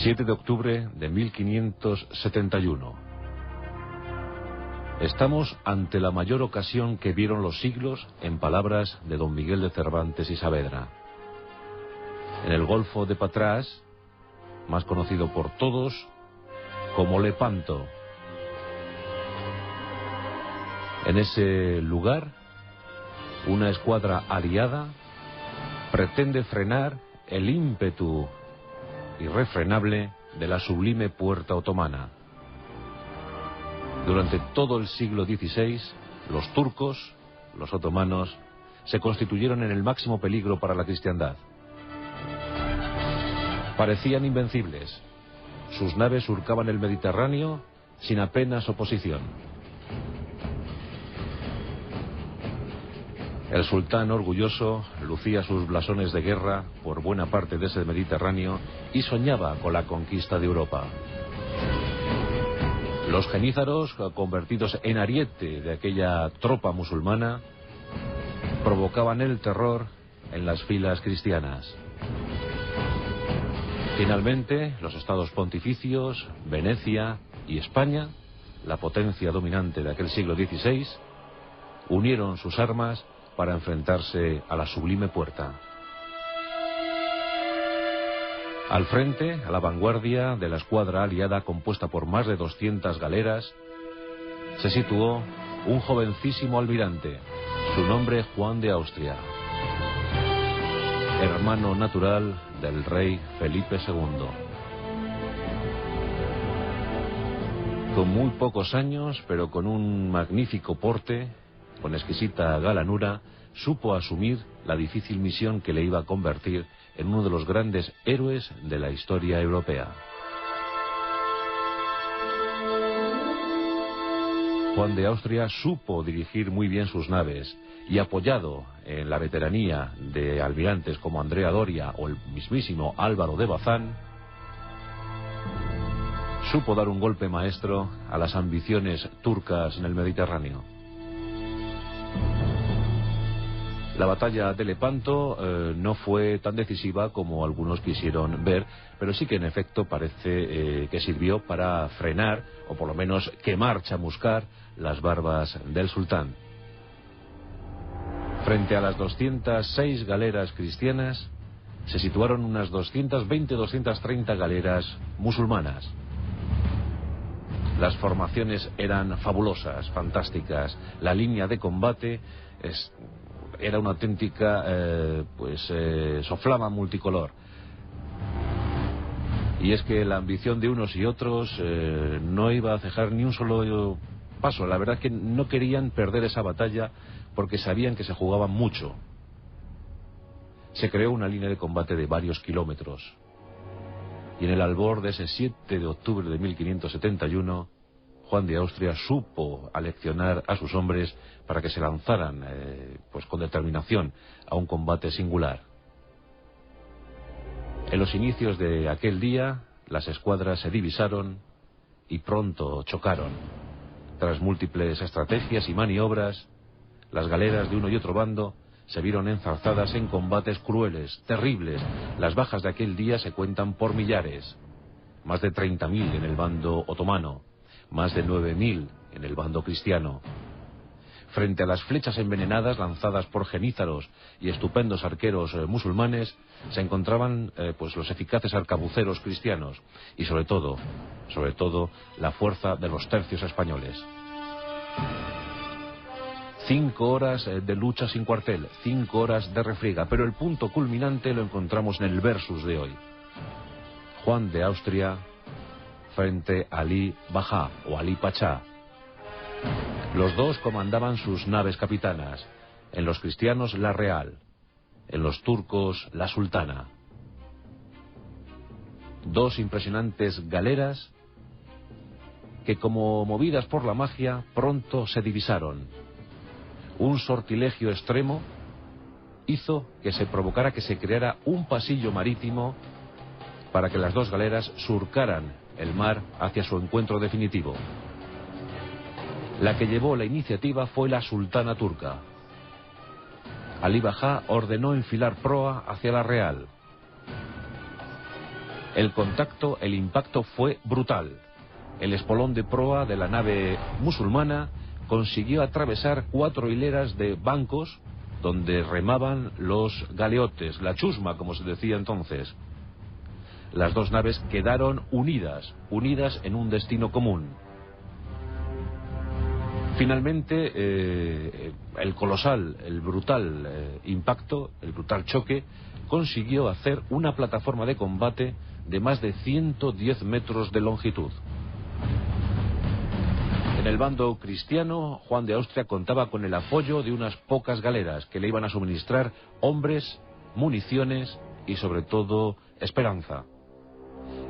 7 de octubre de 1571. Estamos ante la mayor ocasión que vieron los siglos, en palabras de don Miguel de Cervantes y Saavedra. En el Golfo de Patras, más conocido por todos como Lepanto. En ese lugar, una escuadra aliada pretende frenar el ímpetu irrefrenable de la sublime puerta otomana. Durante todo el siglo XVI, los turcos, los otomanos, se constituyeron en el máximo peligro para la cristiandad. Parecían invencibles. Sus naves surcaban el Mediterráneo sin apenas oposición. El sultán orgulloso lucía sus blasones de guerra por buena parte de ese Mediterráneo y soñaba con la conquista de Europa. Los genízaros, convertidos en ariete de aquella tropa musulmana, provocaban el terror en las filas cristianas. Finalmente, los estados pontificios, Venecia y España, la potencia dominante de aquel siglo XVI, unieron sus armas para enfrentarse a la sublime puerta. Al frente, a la vanguardia de la escuadra aliada compuesta por más de 200 galeras, se situó un jovencísimo almirante, su nombre Juan de Austria, hermano natural del rey Felipe II. Con muy pocos años, pero con un magnífico porte, con exquisita galanura, supo asumir la difícil misión que le iba a convertir en uno de los grandes héroes de la historia europea. Juan de Austria supo dirigir muy bien sus naves y, apoyado en la veteranía de almirantes como Andrea Doria o el mismísimo Álvaro de Bazán, supo dar un golpe maestro a las ambiciones turcas en el Mediterráneo. La batalla de Lepanto no fue tan decisiva como algunos quisieron ver, pero sí que en efecto parece que sirvió para frenar, o por lo menos quemar, chamuscar, las barbas del sultán. Frente a las 206 galeras cristianas, se situaron unas 220-230 galeras musulmanas. Las formaciones eran fabulosas, fantásticas. La línea de combate era una auténtica soflama multicolor. Y es que la ambición de unos y otros no iba a cejar ni un solo paso. La verdad es que no querían perder esa batalla porque sabían que se jugaban mucho. Se creó una línea de combate de varios kilómetros. Y en el albor de ese 7 de octubre de 1571, Juan de Austria supo aleccionar a sus hombres para que se lanzaran con determinación a un combate singular. En los inicios de aquel día, las escuadras se divisaron y pronto chocaron. Tras múltiples estrategias y maniobras, las galeras de uno y otro bando se vieron enzarzadas en combates crueles, terribles. Las bajas de aquel día se cuentan por millares. Más de 30.000 en el bando otomano, más de 9.000 en el bando cristiano. Frente a las flechas envenenadas lanzadas por genízaros y estupendos arqueros musulmanes, se encontraban los eficaces arcabuceros cristianos y sobre todo, la fuerza de los tercios españoles. 5 horas de lucha sin cuartel, 5 horas de refriega, pero el punto culminante lo encontramos en el versus de hoy. Juan de Austria frente a Ali Bajá o Ali Pachá. Los dos comandaban sus naves capitanas, en los cristianos la Real, en los turcos la Sultana. Dos impresionantes galeras que, como movidas por la magia, pronto se divisaron. Un sortilegio extremo hizo que se provocara que se creara un pasillo marítimo para que las dos galeras surcaran el mar hacia su encuentro definitivo. La que llevó la iniciativa fue la sultana turca. Ali Bajá ordenó enfilar proa hacia la Real. El impacto fue brutal. El espolón de proa de la nave musulmana consiguió atravesar 4 hileras de bancos donde remaban los galeotes, la chusma, como se decía entonces. Las dos naves quedaron unidas en un destino común. Finalmente, el colosal, el brutal impacto, el brutal choque, consiguió hacer una plataforma de combate de más de 110 metros de longitud. En el bando cristiano, Juan de Austria contaba con el apoyo de unas pocas galeras que le iban a suministrar hombres, municiones y sobre todo esperanza.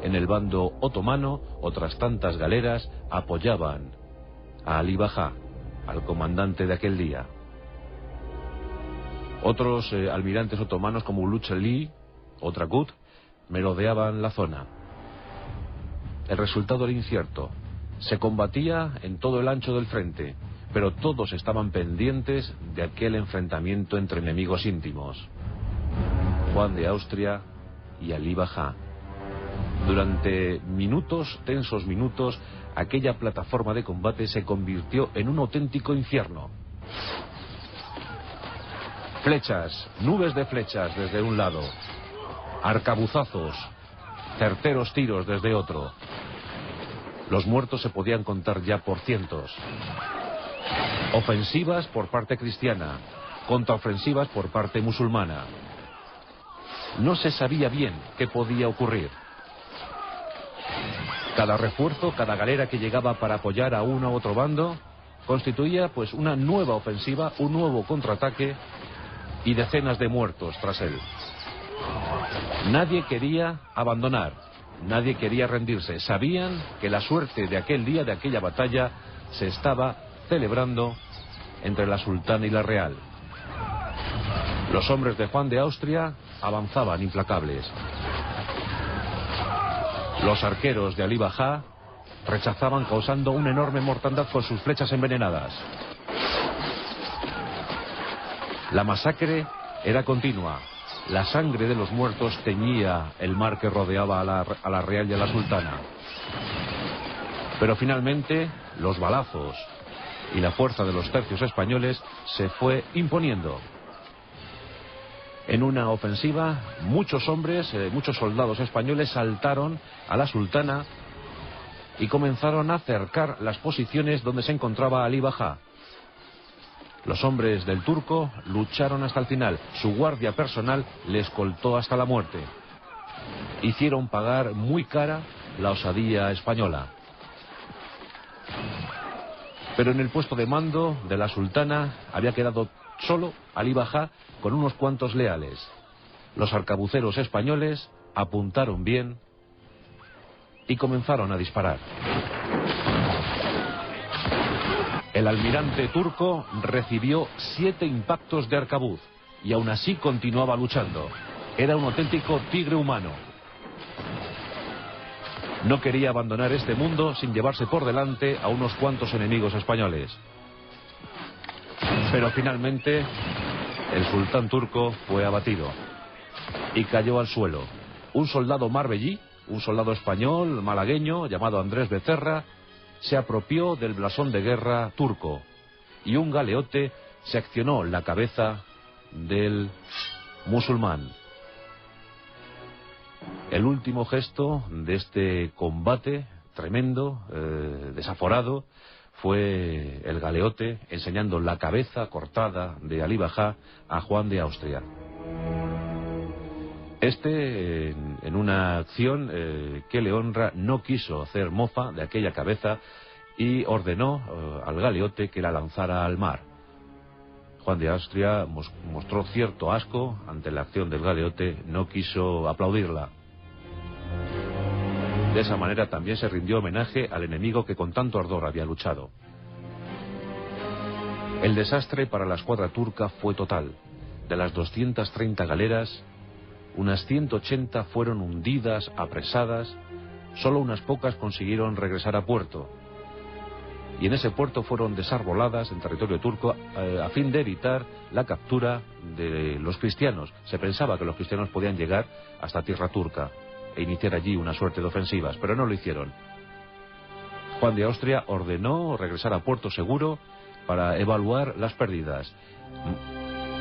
En el bando otomano, otras tantas galeras apoyaban a Ali Bajá, al comandante de aquel día. Otros almirantes otomanos como Uluç o Dragut merodeaban la zona. El resultado era incierto. Se combatía en todo el ancho del frente, pero todos estaban pendientes de aquel enfrentamiento entre enemigos íntimos. Juan de Austria y Ali Bajá. Durante minutos, tensos minutos, aquella plataforma de combate se convirtió en un auténtico infierno. Flechas, nubes de flechas desde un lado, arcabuzazos, certeros tiros desde otro. Los muertos se podían contar ya por cientos. Ofensivas por parte cristiana, contraofensivas por parte musulmana. No se sabía bien qué podía ocurrir. Cada refuerzo, cada galera que llegaba para apoyar a uno u otro bando, constituía pues una nueva ofensiva, un nuevo contraataque y decenas de muertos tras él. Nadie quería abandonar. Nadie quería rendirse. Sabían que la suerte de aquel día, de aquella batalla, se estaba celebrando entre la sultana y la real. Los hombres de Juan de Austria avanzaban implacables. Los arqueros de Ali Bajá rechazaban causando una enorme mortandad con sus flechas envenenadas. La masacre era continua. La sangre de los muertos teñía el mar que rodeaba a la real y a la sultana. Pero finalmente los balazos y la fuerza de los tercios españoles se fue imponiendo. En una ofensiva, muchos hombres, muchos soldados españoles saltaron a la sultana y comenzaron a cercar las posiciones donde se encontraba Ali Bajá. Los hombres del turco lucharon hasta el final. Su guardia personal le escoltó hasta la muerte. Hicieron pagar muy cara la osadía española. Pero en el puesto de mando de la sultana había quedado solo Ali Bajá con unos cuantos leales. Los arcabuceros españoles apuntaron bien y comenzaron a disparar. El almirante turco recibió 7 impactos de arcabuz y aún así continuaba luchando. Era un auténtico tigre humano. No quería abandonar este mundo sin llevarse por delante a unos cuantos enemigos españoles. Pero finalmente el sultán turco fue abatido y cayó al suelo. Un soldado marbellí, un soldado español malagueño llamado Andrés Becerra, se apropió del blasón de guerra turco y un galeote seccionó la cabeza del musulmán. El último gesto de este combate tremendo, desaforado, fue el galeote enseñando la cabeza cortada de Ali Bajá a Juan de Austria. Este, en una acción que le honra, no quiso hacer mofa de aquella cabeza y ordenó al galeote que la lanzara al mar. Juan de Austria mostró cierto asco ante la acción del galeote, no quiso aplaudirla. De esa manera también se rindió homenaje al enemigo que con tanto ardor había luchado. El desastre para la escuadra turca fue total. De las 230 galeras, unas 180 fueron hundidas, apresadas, solo unas pocas consiguieron regresar a puerto. Y en ese puerto fueron desarboladas en territorio turco a fin de evitar la captura de los cristianos. Se pensaba que los cristianos podían llegar hasta tierra turca. e iniciar allí una suerte de ofensivas, pero no lo hicieron. Juan de Austria ordenó regresar a puerto seguro para evaluar las pérdidas.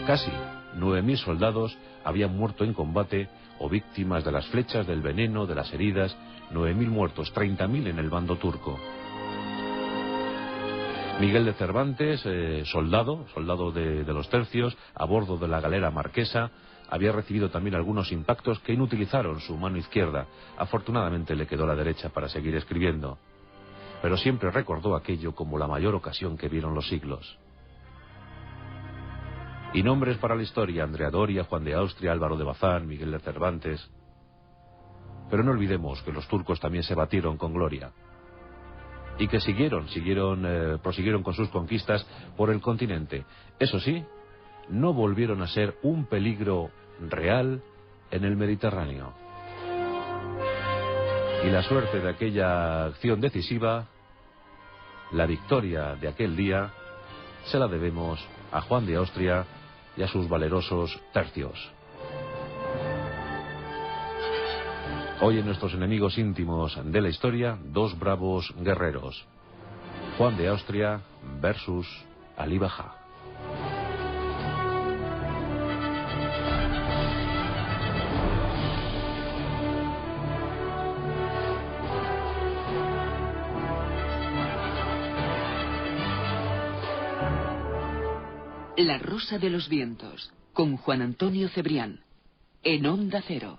Casi 9.000 soldados habían muerto en combate o víctimas de las flechas, del veneno, de las heridas. 9.000 muertos, 30.000 en el bando turco. Miguel de Cervantes, soldado de los tercios, a bordo de la galera marquesa, había recibido también algunos impactos que inutilizaron su mano izquierda. Afortunadamente le quedó la derecha para seguir escribiendo. Pero siempre recordó aquello como la mayor ocasión que vieron los siglos. Y nombres para la historia: Andrea Doria, Juan de Austria, Álvaro de Bazán, Miguel de Cervantes. Pero no olvidemos que los turcos también se batieron con gloria. Y que prosiguieron con sus conquistas por el continente. Eso sí, no volvieron a ser un peligro real en el Mediterráneo. Y la suerte de aquella acción decisiva, la victoria de aquel día, se la debemos a Juan de Austria y a sus valerosos tercios. Hoy en nuestros enemigos íntimos de la historia, dos bravos guerreros: Juan de Austria versus Ali Bajá. La Rosa de los Vientos, con Juan Antonio Cebrián, en Onda Cero.